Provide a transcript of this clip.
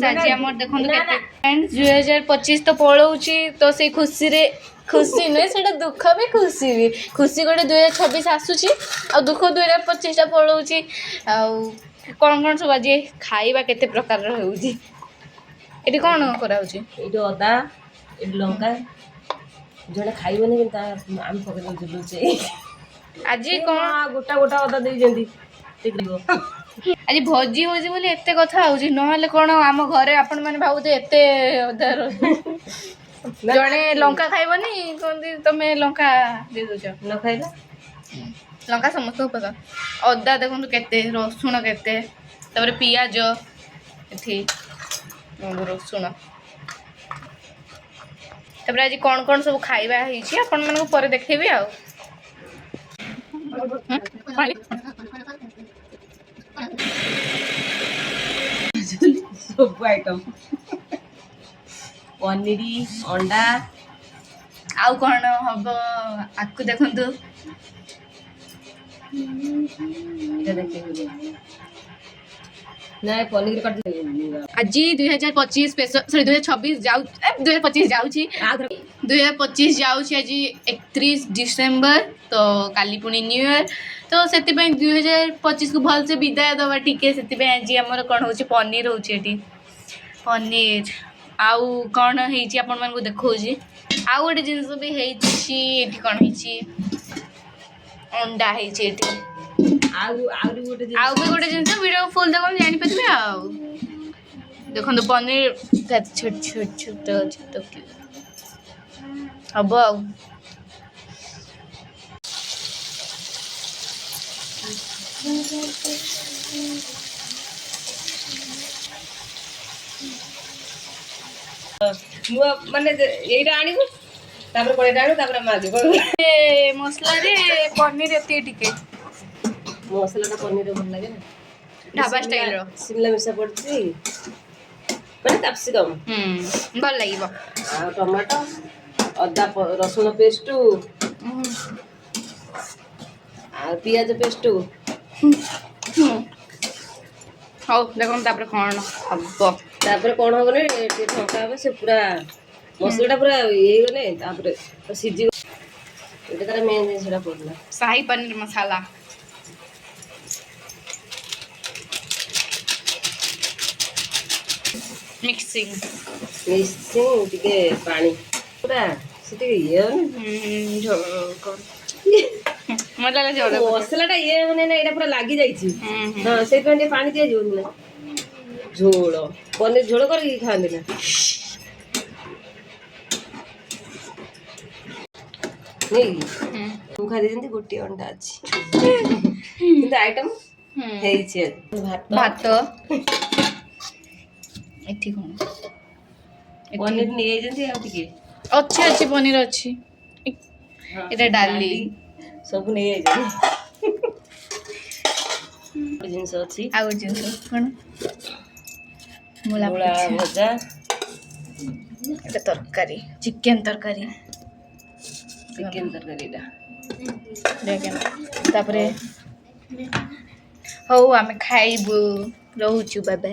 आज आम देखो फ्रेंड्स 2025 तो पलाऊँगी तो से खुशी रे खुशी नुहे से दुख भी खुशी गोटे 2026 आसूची आ दुख 2025 पलाऊँगी कौन कौन सब आज खाइबा केते प्रकार होउची एटी कौन कराउची एटी अदा एटी लंका जोड़े खाइबनी कि आम पकड़ दे आज कौन गोटा गोटा अदा दे जंदी ठीक लागो आज भोजी होजी बोली एते कथा होउची नहले कोन आम घरे आपण माने भाबुते एते अदा जणे लंका खाइबनी कोंदी तमे लंका दे दोछ न खाइला लंका समस्त पसंद अदा देखो केते रसुण केते तबरे पियाज एथि रसुण तबरे आज कौन कौन सब खाइबा हिची आपण माने पर देखैबी आ सब आइटम पनीरी अंडा आउ कौन हम आकु देखंतु ना पनीर काट आज 2025 सॉरी 2026 जाउ 2025 जाउची 2025 जाउची आज 31 डिसेंबर तो काली पुणी न्यू ईयर तो से 2025 को भल से विदाय दवा टिके से आज आमर कौन हो पनीर होती पनीर आउ कौन होती आपण मानक देखौची आउ गोटे जिनस भी होती कौन होती अंडा होती आउ भी गोटे जिनस वीडियो फुल देखो जानी पारे आउ देखो पनीर छोट छोट छोट छोट हम आउ माने एटा आनिबु तापर कोडेटा आनु तापर माजु ए मसला रे पनीर एते टिके मसलाटा पनीर भल लागे ना ढाबा स्टाइल रो शिमला मिर्चा पड़छि माने कैप्सिकम भल लागिबो आ टमाटो अदा रसुण पेस्ट आ पियाज पेस्ट हौ देखो तापर कौन हबो तापर कौन हो ने ठंका हो से पूरा मसलाटा पूरा ये गने तापर सिजी एटा तार मेन जिनिसटा पड़ला शाही पनीर मसाला मिक्सिंग टिके पानी पूरा से टिके ये मजा लगे जोड़ा मसलाटा ये माने ना एटा पूरा लागि जाईछि हां से पे पानी दिया जो ना झोल पनीर झोल कर खांदे ना नहीं तू खा दे जंती गोटी अंडा अछि किंतु आइटम हेइ छै भात एठी कोन पनीर नहीं जंती आ टिके अच्छी अच्छी पनीर अच्छी एटा डाली सब नहीं आई जिनस अछि आउ जिनस कोन मूला भजा एटा तरकारी चिकन तरकारी देखें तापरे हौ आमे खाइबु रहूछु बाबा।